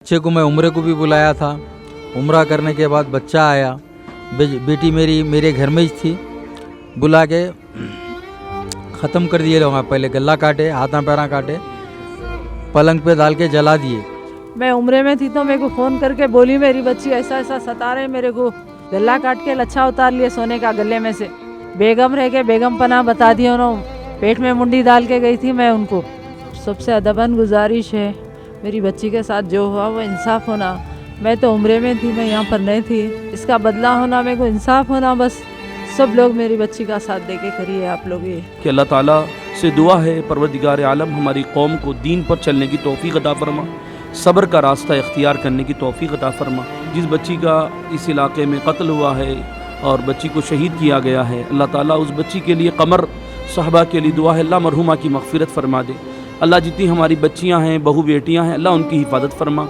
बच्चे को मैं उम्रे को भी बुलाया था। उम्रा करने के बाद बच्चा आया, बेटी मेरी मेरे घर में ही थी। बुला के ख़त्म कर दिए लोग। पहले गला काटे, हाथा पैरा काटे, पलंग पे डाल के जला दिए। मैं उम्रे में थी तो मेरे को फ़ोन करके बोली मेरी बच्ची ऐसा ऐसा सता रहे मेरे को। गला काट के लच्छा उतार लिए सोने का गले में से। बेगम रह के बेगम पना बता दिया उन्होंने। पेट में मुंडी डाल के गई थी मैं उनको। सबसे अदबन गुजारिश है मेरी बच्ची के साथ जो हुआ वो इंसाफ होना। मैं तो उम्रे में थी, मैं यहाँ पर नहीं थी। इसका बदला होना, मेरे को इंसाफ होना। बस सब लोग मेरी बच्ची का साथ दे के करिए आप लोग ये। कि अल्लाह ताला से दुआ है परवरदिगार आलम हमारी कौम को दीन पर चलने की तौफीक अता फरमा, सब्र का रास्ता इख्तियार करने की तौफीक अता फरमा। जिस बच्ची का इस इलाके में कत्ल हुआ है और बच्ची को शहीद किया गया है, अल्लाह ताला उस बच्ची के लिए कमर साहबा के लिए दुआ है, अल्लाह मरहुमा की मग़फ़िरत फरमा दे। अल्लाह जितनी हमारी बच्चियां हैं, बहू बेटियां हैं, अल्लाह उनकी हिफाजत फरमा।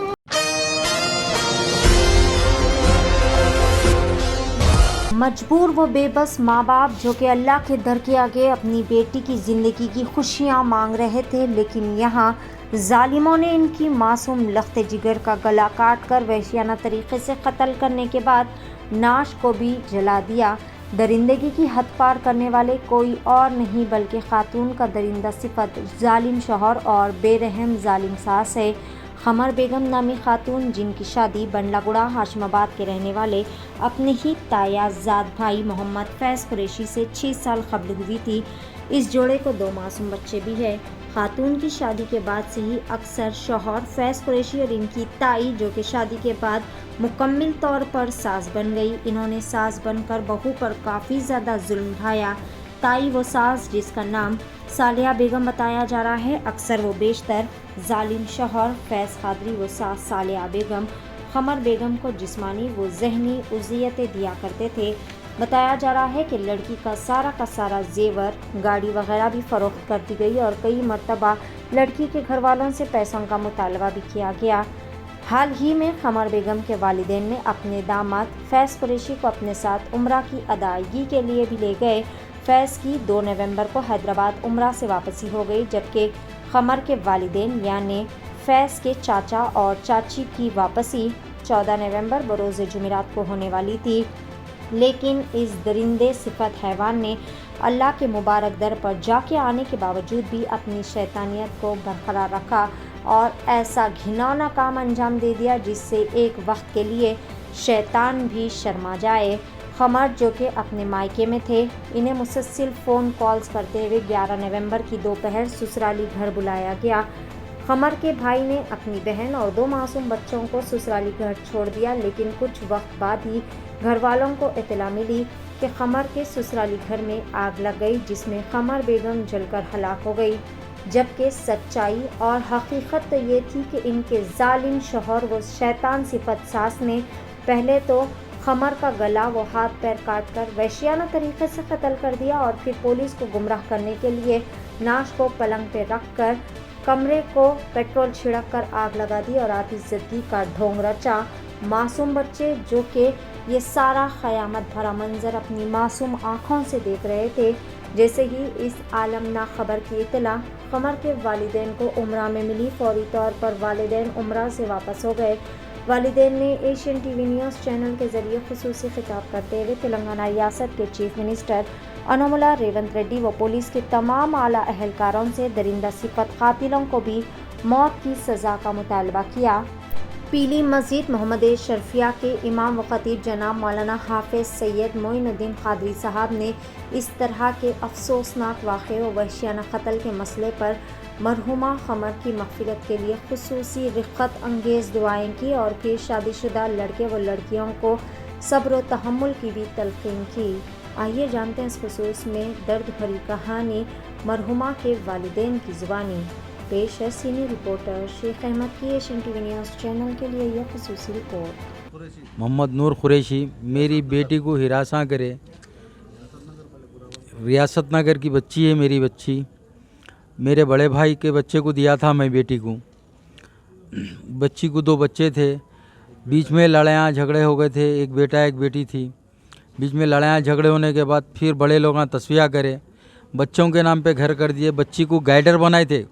मजबूर व बेबस माँ बाप जो कि अल्लाह के दर के आगे अपनी बेटी की ज़िंदगी की खुशियाँ मांग रहे थे, लेकिन यहाँ जालिमों ने इनकी मासूम लख्ते जिगर का गला काट कर वहशियाना तरीक़े से कत्ल करने के बाद नाश को भी जला दिया। दरिंदगी की हद पार करने वाले कोई और नहीं बल्कि खातून का दरिंदा सिफत जालिम शौहर और बेरहम जालिम सास है। खमर बेगम नामी खातून, जिनकी शादी बंडलागुड़ा हाशिमाबाद के रहने वाले अपने ही तायाजाद भाई मोहम्मद फैज़ कुरैशी से 6 साल कबल हुई थी। इस जोड़े को 2 मासूम बच्चे भी हैं। खातून की शादी के बाद से ही अक्सर शौहर फैज़ कुरैशी और इनकी ताई, जो कि शादी के बाद मुकम्मल तौर पर सास बन गई, इन्होंने सास बनकर बहू पर काफ़ी ज़्यादा जुल्म ढाया। ताई वो सास, जिसका नाम सालिया बेगम बताया जा रहा है, अक्सर वो बेशतर जालिम शौहर फैज़ कादरी वो सास सालिया बेगम खमर बेगम को जिस्मानी व ज़हनी उज़ियतें दिया करते थे। बताया जा रहा है कि लड़की का सारा जेवर, गाड़ी वगैरह भी फ़रोख्त कर दी गई और कई मरतबा लड़की के घर वालों से पैसों का मुतालबा भी किया गया। हाल ही में खमर बेगम के वालिदैन ने अपने दामाद फैज़ कुरैशी को अपने साथ उम्रा की अदायगी के लिए भी ले गए। फैज़ की 2 नवंबर को हैदराबाद उम्रा से वापसी हो गई, जबकि खमर के वालिदैन यानी फैज़ के चाचा और चाची की वापसी 14 नवंबर बरोज़ जुमेरात को होने वाली थी। लेकिन इस दरिंदे सिफत हैवान ने अल्लाह के मुबारक दर पर जाके आने के बावजूद भी अपनी शैतानियत को बरकरार रखा और ऐसा घिनौना काम अंजाम दे दिया जिससे एक वक्त के लिए शैतान भी शर्मा जाए। खमर, जो कि अपने मायके में थे, इन्हें मुसलसल फ़ोन कॉल्स करते हुए 11 नवंबर की दोपहर ससुराली घर बुलाया गया। खमर के भाई ने अपनी बहन और 2 मासूम बच्चों को ससुराली घर छोड़ दिया, लेकिन कुछ वक्त बाद ही घर वालों को इत्तला मिली कि खमर के ससुराली घर में आग लग गई, जिसमें खमर बेगम जलकर हलाक हो गई। जबकि सच्चाई और हकीकत तो ये थी कि इनके जालिम शौहर व शैतान सिफत सास ने पहले तो खमर का गला व हाथ पैर काट कर वहशियाना तरीक़े से कत्ल कर दिया और फिर पुलिस को गुमराह करने के लिए नाश को पलंग पर रख कर कमरे को पेट्रोल छिड़क कर आग लगा दी और आतिशज़दगी का ढोंग रचा। मासूम बच्चे, जो कि ये सारा क़यामत भरा मंजर अपनी मासूम आँखों से देख रहे थे, जैसे ही इस आलमना खबर की इत्तला खमर के वालिदैन को उम्रा में मिली, फौरी तौर पर वालिदैन उम्रा से वापस हो गए। वालिदैन ने एशियन टीवी न्यूज़ चैनल के ज़रिए खुसूसी खिताब करते हुए तेलंगाना रियासत के चीफ मिनिस्टर अनुमुला रेवंत रेड्डी व पुलिस के तमाम आला अहलकारों से दरिंदा सिफत कातिलों को भी मौत की सज़ा का मुतालबा किया। पीली मस्जिद मोहम्मद शरफिया के इमाम व खतीब जनाब मौलाना हाफिज़ सैयद मोइनुद्दीन कादरी साहब ने इस तरह के अफसोसनाक वाक़े व वहशियाना कत्ल के मसले पर मरहुमा खमर की मग़फ़िरत के लिए खुसूसी रिक़्क़त अंगेज़ दुआएं की और फिर शादीशुदा लड़के व लड़कियों को सब्र व तहम्मुल की भी तलक़ीन की। आइए जानते हैं इस खुसूस में दर्द भरी कहानी मरहुमा के वालिदैन की ज़ुबानी। पेश है सीनियर रिपोर्टर शेख अहमद की एशियन टीवी न्यूज़ चैनल के लिए यह खुसूसी रिपोर्ट। मोहम्मद नूर कुरैशी मेरी बेटी को हिरासा करे। रियासत नगर की बच्ची है मेरी बच्ची। मेरे बड़े भाई के बच्चे को दिया था मैं बेटी को। बच्ची को 2 बच्चे थे, बीच में लड़ाइयाँ झगड़े हो गए थे। एक बेटा एक बेटी थी। बीच में लड़ाइयाँ झगड़े होने के बाद फिर बड़े लोग तस्वीर करे, बच्चों के नाम पे घर कर दिए। बच्ची को गाइडर बनाए थे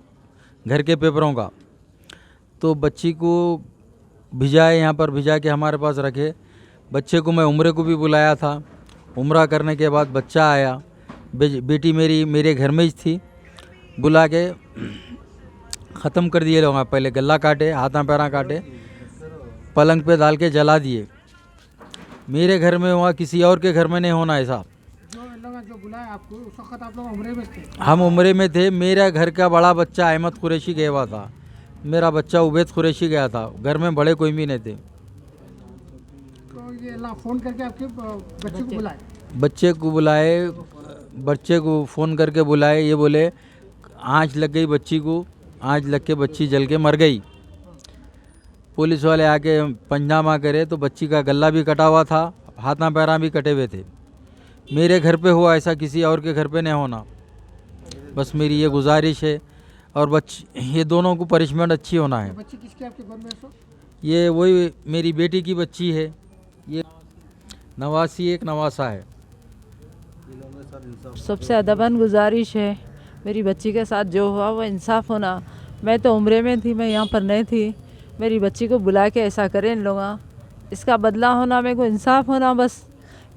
घर के पेपरों का। तो बच्ची को भिजाए, यहाँ पर भिजा के हमारे पास रखे। बच्चे को मैं उम्रे को भी बुलाया था। उम्रा करने के बाद बच्चा आया। बेटी मेरी मेरे घर में ही थी। बुला के ख़त्म कर दिए लोग। पहले गला काटे, हाथा पैरा काटे, पलंग पे डाल के जला दिए। मेरे घर में हुआ, किसी और के घर में नहीं होना ऐसा। जो बुलाया आपको उस वक्त आप लोग उम्रे में थे? हम उम्रे में थे। मेरा घर का बड़ा बच्चा अहमद कुरैशी गया हुआ था। मेरा बच्चा उबैद कुरैशी गया था। घर में बड़े कोई भी नहीं थे। तो ये अल्लाह फ़ोन करके आपके बच्चे को बुलाए? बच्चे को फ़ोन करके बुलाए। ये बोले आँच लग गई बच्ची को, आँच लग के बच्ची जल के मर गई। पुलिस वाले आके पंचनामा करे तो बच्ची का गला भी कटा हुआ था, हाथा पैरा भी कटे हुए थे। मेरे घर पे हुआ ऐसा, किसी और के घर पे नहीं होना। बस मेरी ये गुजारिश है। और ये दोनों को पनिशमेंट अच्छी होना है। बच्ची किसकी आपके घर में? सो ये वही मेरी बेटी की बच्ची है। ये नवासी एक नवासा है। सबसे अदबन गुजारिश है, मेरी बच्ची के साथ जो हुआ वो इंसाफ होना। मैं तो उम्रे में थी, मैं यहाँ पर नहीं थी। मेरी बच्ची को बुला के ऐसा करें इन लोग, इसका बदला होना, मेरे को इंसाफ होना। बस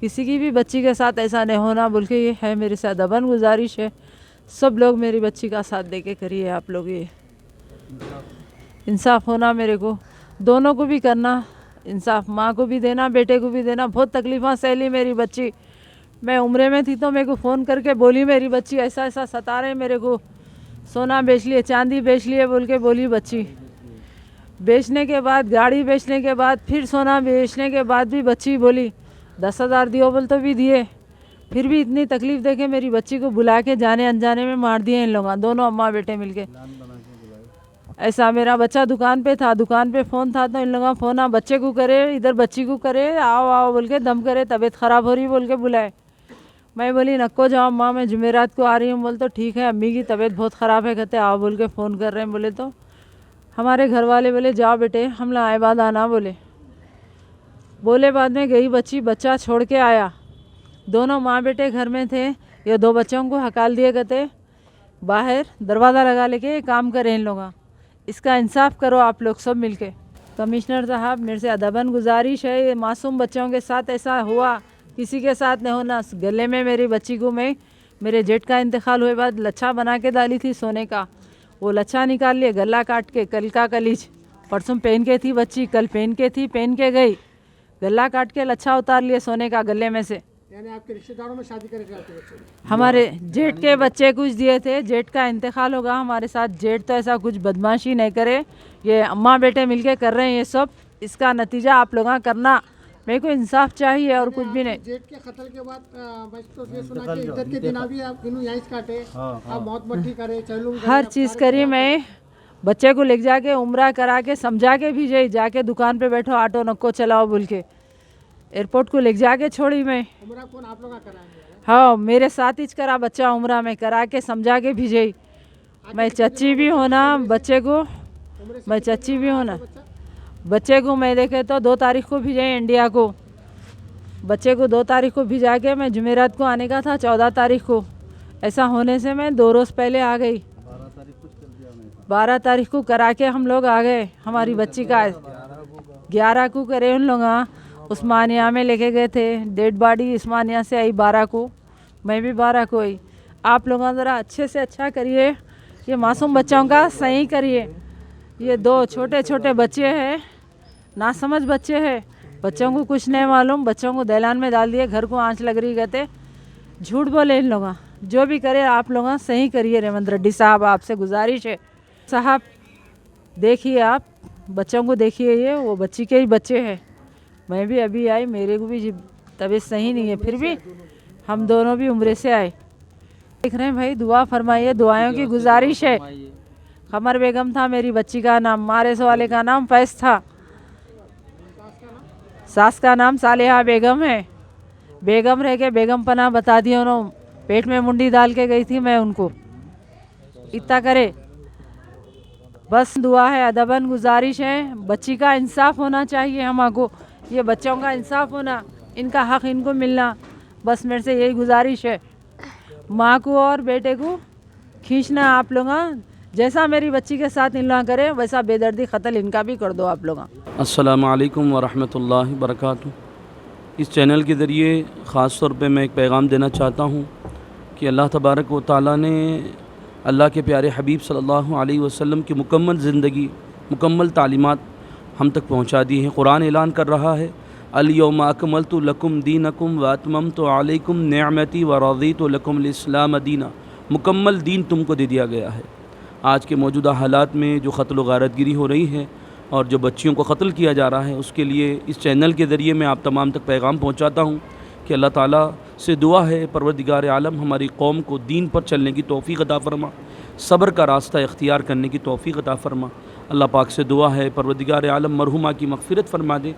किसी की भी बच्ची के साथ ऐसा नहीं होना बोल के ये है मेरे से अदबन गुजारिश है। सब लोग मेरी बच्ची का साथ दे के करिए आप लोग। ये इंसाफ होना, मेरे को दोनों को भी करना इंसाफ, माँ को भी देना, बेटे को भी देना। बहुत तकलीफ़ें सहली मेरी बच्ची। मैं उम्रे में थी तो मेरे को फ़ोन करके बोली मेरी बच्ची ऐसा ऐसा सता रहे मेरे को, सोना बेच लिए, चांदी बेच लिए बोल के बोली बच्ची। बेचने के बाद, गाड़ी बेचने के बाद, फिर सोना बेचने के बाद भी बच्ची बोली 10,000 दियो बोल तो भी दिए। फिर भी इतनी तकलीफ़ देके मेरी बच्ची को बुला के जाने अनजाने में मार दिए इन लोग, दोनों अम्मा बेटे मिलके। ऐसा मेरा बच्चा दुकान पे था, दुकान पे फ़ोन था तो इन लोगों फ़ोन बच्चे को करे, इधर बच्ची को करे, आओ आओ बोल के दम करे, तबीयत ख़राब हो रही बोल के बुलाए। मैं बोली नक्को जाओ अम्मा, मैं जुमेरात को आ रही हूँ। बोल तो ठीक है, अम्मी की तबीयत बहुत ख़राब है, कहते आओ बोल के फ़ोन कर रहे हैं। बोले तो हमारे घर वाले बोले जाओ बेटे हम लोग आए बाद आना बोले बाद में गई बच्ची, बच्चा छोड़ के आया। दोनों माँ बेटे घर में थे। ये 2 बच्चों को हकाल दिए कहते बाहर दरवाज़ा लगा लेके काम करें इन लोग। इसका इंसाफ करो आप लोग सब मिलके। कमिश्नर साहब मेरे से अदबन गुजारिश है, ये मासूम बच्चों के साथ ऐसा हुआ, किसी के साथ नहीं होना। गले में मेरी बच्ची को मैं मेरे जेठ का इंतकाल हुए बाद लच्छा बना के डाली थी सोने का, वो लच्छा निकाल लिए, गला काट के, कल का कलीज। परसों पहन के थी बच्ची, कल पहन के थी, पहन के गई, गला काट के लच्छा उतार लिए सोने का गले में से। यानी आपके रिश्तेदारों में शादी करे थे आपके बच्चे? हमारे जेठ के बच्चे कुछ दिए थे, जेठ का इंतकाल होगा हमारे साथ। जेठ तो ऐसा कुछ बदमाशी नहीं करे, ये अम्मा बेटे मिलके कर रहे हैं ये सब। इसका नतीजा आप लोग करना, मेरे को इंसाफ चाहिए और कुछ भी नहीं। जेठ के कत्ल के बाद बस तो ये सुना कि इधर के दिन भी आप इन्हों यहीं काटे, आप मौत मट्टी करे, चलूं हर चीज़ करी। मैं बच्चे को ले जाके उम्रा करा के समझा के भी जाके दुकान पे बैठो, ऑटो नको चलाओ बोल के, एयरपोर्ट को ले जाके छोड़ी मैं। उम्रा कौन आप लोग कराएंगे? हाँ मेरे साथ ही करा बच्चा उम्रा में, करा के समझा के भेजी। मैं चच्ची भी होना बच्चे को, मैं चच्ची भी होना बच्चे को। मैं देखे तो 2 तारीख को भेजे इंडिया को, बच्चे को 2 तारीख को भिजा के मैं जुमेरात को आने का था 14 तारीख को। ऐसा होने से मैं 2 रोज़ पहले आ गई। 12 तारीख को करा के हम लोग आ गए। हमारी बच्ची का 11 को करे उन लोग, उस्मानिया में लेके गए थे। डेड बॉडी उस्मानिया से आई 12 को, मैं भी 12 को आई। आप लोग ज़रा अच्छे से अच्छा करिए, ये मासूम बच्चों का सही करिए। ये 2 छोटे छोटे बच्चे हैं, नासमझ बच्चे हैं, बच्चों को कुछ नहीं मालूम, बच्चों को दैलान में डाल दिए, घर को आँच लग रही कहते। झूठ बोले इन लोग, जो भी करे आप लोग सही करिए। रेवंत रेड्डी साहब आपसे गुजारिश है, साहब देखिए आप बच्चों को देखिए, ये वो बच्ची के ही बच्चे हैं। मैं भी अभी आई, मेरे को भी तबीयत सही नहीं है, फिर भी हम दोनों भी उम्रे से आए। देख रहे हैं भाई, दुआ फरमाइए, दुआओं की गुजारिश है। कमर बेगम था मेरी बच्ची का नाम, मारेस वाले का नाम फैज था, सास का नाम सालेहा बेगम है। बेगम रह के बेगम पना बता दिया उन्होंने, पेट में मुंडी डाल के गई थी मैं उनको। इतना करे बस, दुआ है, अदबन गुजारिश है, बच्ची का इंसाफ होना चाहिए हमको, ये बच्चों का इंसाफ होना, इनका हक इनको मिलना, बस मेरे से यही गुजारिश है। माँ को और बेटे को खींचना आप लोग, जैसा मेरी बच्ची के साथ इन लोग करे वैसा बेदर्दी कत्ल इनका भी कर दो आप लोग। अस्सलामु अलैकुम वरहमतुल्लाहि वबरकातुहू। इस चैनल के ज़रिए ख़ास तौर पे मैं एक पैगाम देना चाहता हूँ कि अल्लाह तबारक व तआला ने अल्लाह के प्यारे हबीब सल्लल्लाहु अलैहि वसल्लम की मुकम्मल ज़िंदगी, मुकम्मल तालीमात हम तक पहुँचा दी हैं। कुरान ऐलान कर रहा है, अल-यौमा अकमलतु लकुम दीनकुम व अतममतु अलैकुम निअमती व रज़ीतु लकुमुल इस्लाम दीना। मुकम्मल दीन तुमको दे दिया गया है। आज के मौजूदा हालात में जो क़त्ल व गारतगिरी हो रही है और जो बच्चियों को क़त्ल किया जा रहा है, उसके लिए इस चैनल के ज़रिए मैं आप तमाम तक पैगाम पहुँचाता हूँ कि अल्लाह ताला से दुआ है, परवरदिगार आलम हमारी कौम को दीन पर चलने की तौफ़ीक़ अता फ़रमा, सब्र का रास्ता इख्तियार करने की तौफ़ीक़ अता फ़रमा। अल्लाह पाक से दुआ है, परवरदिगार आलम मरहुमा की मग़फ़िरत फ़रमा दे।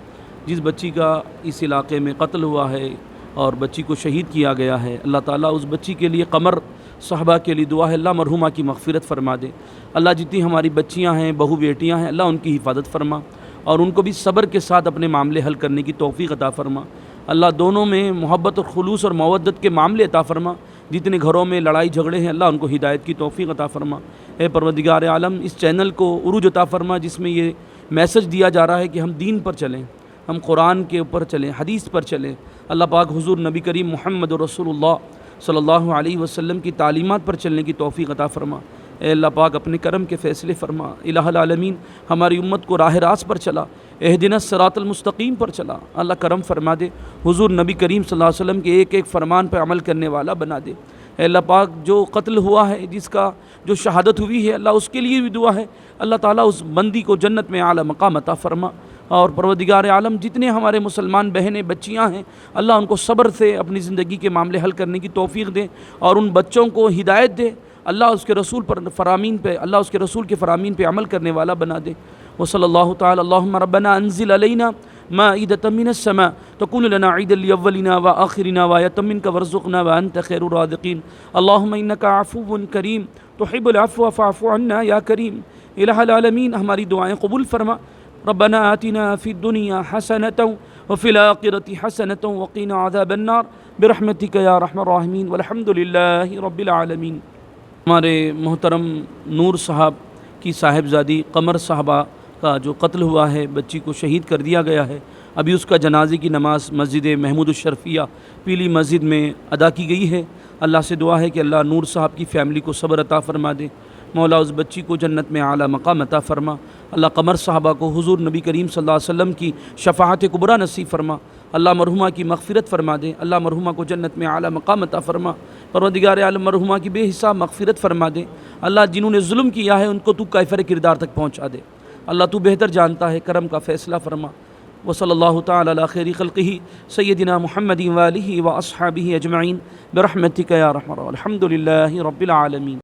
जिस बच्ची का इस इलाक़े में कत्ल हुआ है और बच्ची को शहीद किया गया है, अल्लाह ताला उस बच्ची के लिए कमर साहबा के लिए दुआ है, अल्लाह मरहुमा की मग़फ़िरत फ़रमा दे। अल्लाह जितनी हमारी बच्चियां हैं, बहू बेटियां हैं, अल्लाह उनकी हिफाजत फ़रमा और उनको भी सब्र के साथ अपने मामले हल करने की तौफ़ीक़ अता फ़रमा। अल्लाह दोनों में मोहब्बत और खुलूस और मवद्दत के मामले अता फ़रमा। जितने घरों में लड़ाई झगड़े हैं, अल्लाह उनको हिदायत की तौफ़ीक़ अता फ़रमा। ए परवरदिगार आलम, इस चैनल को उरूज अता फ़रमा जिसमें ये मैसेज दिया जा रहा है कि हम दीन पर चलें, हम कुरान के ऊपर चलें, हदीस पर चलें। अल्लाह पाक हुज़ूर नबी करीम मुहम्मद रसूलुल्लाह सल्लल्लाहु अलैहि वसल्लम की तालीमात पर चलने की तौफ़ीक़ अता फ़रमा। ए अल्लाह पाक अपने करम के फ़ैसले फ़रमा। इलाहुल आलमीन हमारी उम्मत को राह रास्त पर चला, एहदिनस सिरातल मुस्तकीम पर चला। अल्लाह करम फ़रमा दे, हुज़ूर नबी करीम सल्लल्लाहु अलैहि वसल्लम के एक एक फ़रमान पर अमल करने वाला बना दे। ए अल्लाह पाक जो कत्ल हुआ है, जिसका जो शहादत हुई है, अल्लाह उसके लिए भी दुआ है, अल्लाह ताला उस बंदी को जन्नत में आला मकाम अता फ़रमा। और परवरदिगार आलम जितने हमारे मुसलमान बहनें बच्चियां हैं, अल्लाह उनको सब्र से अपनी ज़िंदगी के मामले हल करने की तौफ़ीक़ दे और उन बच्चों को हिदायत दे। अल्लाह उसके रसूल पर फ़रामीन पे, अल्लाह उसके रसूल के फ़रामीन पे अमल करने वाला बना दे। व सल्लल्लाहु तआला अल्लाहुम्मा रब्बना अंज़िल अलैना माइदतम मिनस समा तकूनु लना ईदल लिअव्वलिना व आखिरिना व आयतम मिनका वरज़ुक़ना व अंत खैरुर राज़िक़ीन। अल्लाहुम्मा इन्नका अफ़ुव्वुन करीम तुहिब्बुल अफ़्व फ़अफ़ु अन्ना या करीम। इलाहुल आलमीन हमारी दुआएँ कबूल फ़रमा। रब्बना आतिना फ़िद दुनिया हसनतन व फ़िल आखिरति हसनतन व क़िना अज़ाबन्नार बिरहमतिका या अरहमर राहिमीन वल्हम्दुलिल्लाहि रब्बिल आलमीन। हमारे मोहतरम नूर साहब की साहिबजादी कमर साहबा का जो कत्ल हुआ है, बच्ची को शहीद कर दिया गया है, अभी उसका जनाजे की नमाज़ मस्जिद महमूदुश्शरफ़िया पीली मस्जिद में अदा की गई है। अल्लाह से दुआ है कि अल्लाह नूर साहब की फ़ैमिली को सब्र अता फ़रमा दे। मौला उस बच्ची को जन्नत में आला मकाम अता फ़रमा। अल्लाह कमर साहबा को हुज़ूर नबी करीम सल्लल्लाहु अलैहि वसल्लम की शफ़ाअत कुबरा नसीब फ़रमा। अल्लाह मरहुमा की मग़फ़िरत फ़रमा दे। अल्लाह मरहुमा को जन्नत में आला मकाम अता फ़रमा। परवरदिगार आलम मरहुमा की बेहिसाब मग़फ़िरत फ़रमा दे। अल्लाह जिन्होंने जुल्म किया है उनको तू कैफ़र किरदार तक पहुँचा दे। अल्लाह तू बेहतर जानता है, करम का फ़ैसला फ़रमा। व सल्लल्लाहु तआला अला खैरि ख़ल्क़िही सय्यदिना मुहम्मदिन व आलिही व अस्हाबिही अजमईन बिरहमतिका या रहमान। अल्हम्दुलिल्लाहि रब्बिल आलमीन।